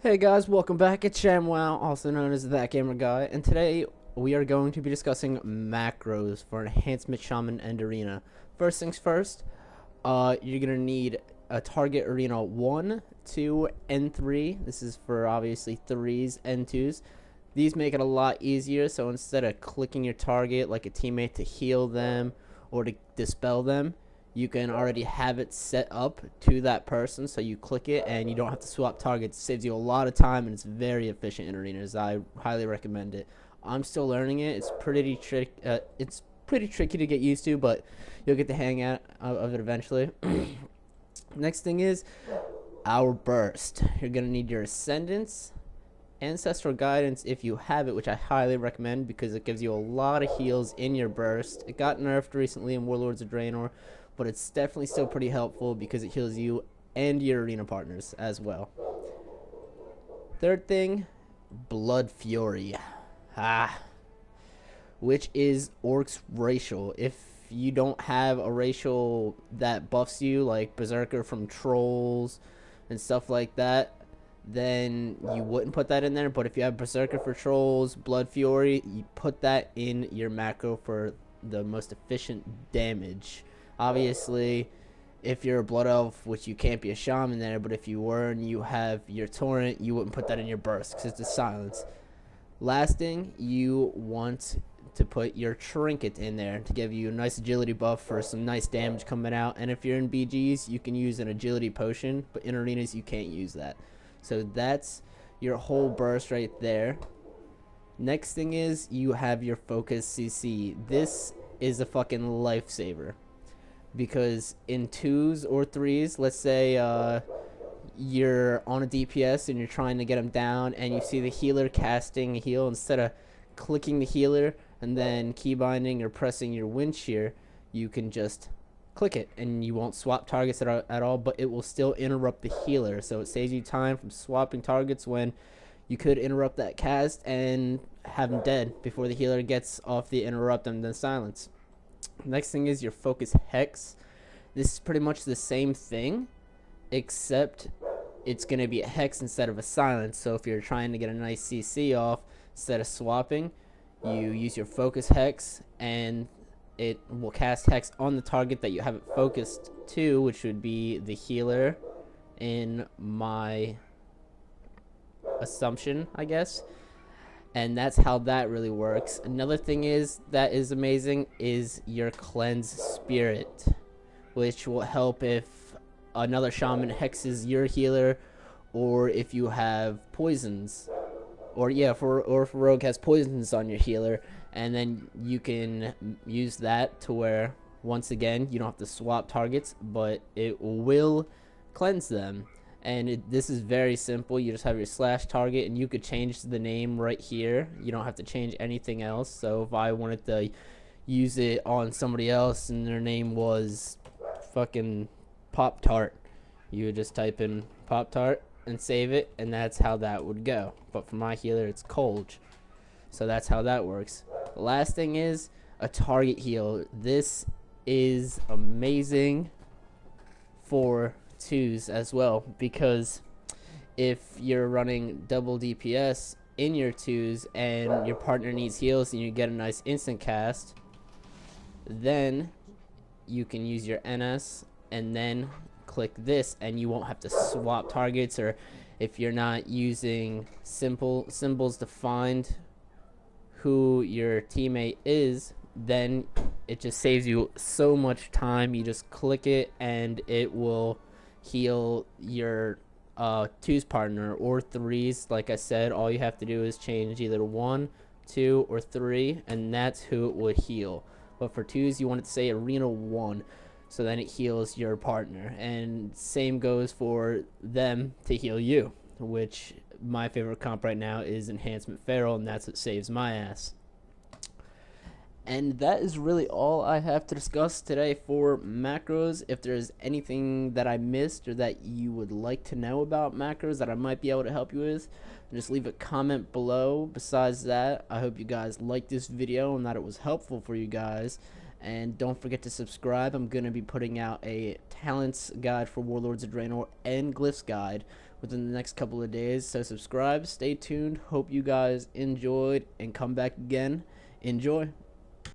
Hey guys, welcome back. It's Shamwow, also known as ThatGamerguy, and today we are going to be discussing macros for Enhancement, Shaman, and Arena. First things first, you're gonna need a target Arena 1, 2, and 3. This is for obviously 3s and 2s. These make it a lot easier, so instead of clicking your target like a teammate to heal them or to dispel them, you can already have it set up to that person, so you click it and you don't have to swap targets. It saves you a lot of time and it's very efficient in arenas. I highly recommend it. I'm still learning it. It's pretty tricky to get used to, but you'll get the hang of it eventually. Next thing is our burst. You're gonna need your Ascendance, Ancestral Guidance if you have it, which I highly recommend because it gives you a lot of heals in your burst. It got nerfed recently in Warlords of Draenor, but it's definitely still pretty helpful because it heals you and your arena partners as well. Third thing, Blood Fury, which is Orc's racial. If you don't have a racial that buffs you, like Berserker from Trolls and stuff like that, then you wouldn't put that in there. But if you have Berserker for Trolls, Blood Fury, you put that in your macro for the most efficient damage. Obviously, if you're a Blood Elf, which you can't be a Shaman there, but if you were and you have your Torrent, you wouldn't put that in your burst because it's a silence. Last thing, you want to put your Trinket in there to give you a nice agility buff for some nice damage coming out. And if you're in BGs, you can use an agility potion, but in arenas, you can't use that. So that's your whole burst right there. Next thing is you have your focus CC. This is a fucking lifesaver because in 2s or 3s, let's say you're on a DPS and you're trying to get them down and you see the healer casting a heal, instead of clicking the healer and then keybinding or pressing your wind shear, you can just click it and you won't swap targets at all, but it will still interrupt the healer, so it saves you time from swapping targets when you could interrupt that cast and have him dead before the healer gets off the interrupt and then silence. Next thing is your focus hex. This is pretty much the same thing, except it's going to be a hex instead of a silence. So if you're trying to get a nice CC off, instead of swapping, you use your focus hex and it will cast hex on the target that you have it focused to, which would be the healer in my assumption, I guess. And that's how that really works. Another thing that is amazing is your Cleanse Spirit, which will help if another Shaman hexes your healer, or if you have poisons, or if Rogue has poisons on your healer, and then you can use that to where, once again, you don't have to swap targets, but it will cleanse them. And this is very simple. You just have your slash target, and you could change the name right here. You don't have to change anything else. So if I wanted to use it on somebody else and their name was fucking Pop Tart, you would just type in Pop Tart and save it, and that's how that would go. But for my healer, it's Colge. So that's how that works. The last thing is a target heal. This is amazing for 2s as well, because if you're running double DPS in your 2s and your partner needs heals and you get a nice instant cast, then you can use your NS and then click this and you won't have to swap targets, or if you're not using symbols to find who your teammate is, then it just saves you so much time. You just click it and it will heal your 2s partner, or 3s. Like I said, all you have to do is change either 1, 2, or 3, and that's who it would heal. But for 2s, you want it to say Arena 1, so then it heals your partner. And same goes for them to heal you, which my favorite comp right now is Enhancement Feral, and that's what saves my ass. And that is really all I have to discuss today for macros. If there's anything that I missed or that you would like to know about macros that I might be able to help you with, just leave a comment below. Besides that, I hope you guys liked this video and that it was helpful for you guys. And don't forget to subscribe. I'm going to be putting out a talents guide for Warlords of Draenor and glyphs guide within the next couple of days. So subscribe, stay tuned. Hope you guys enjoyed and come back again. Enjoy.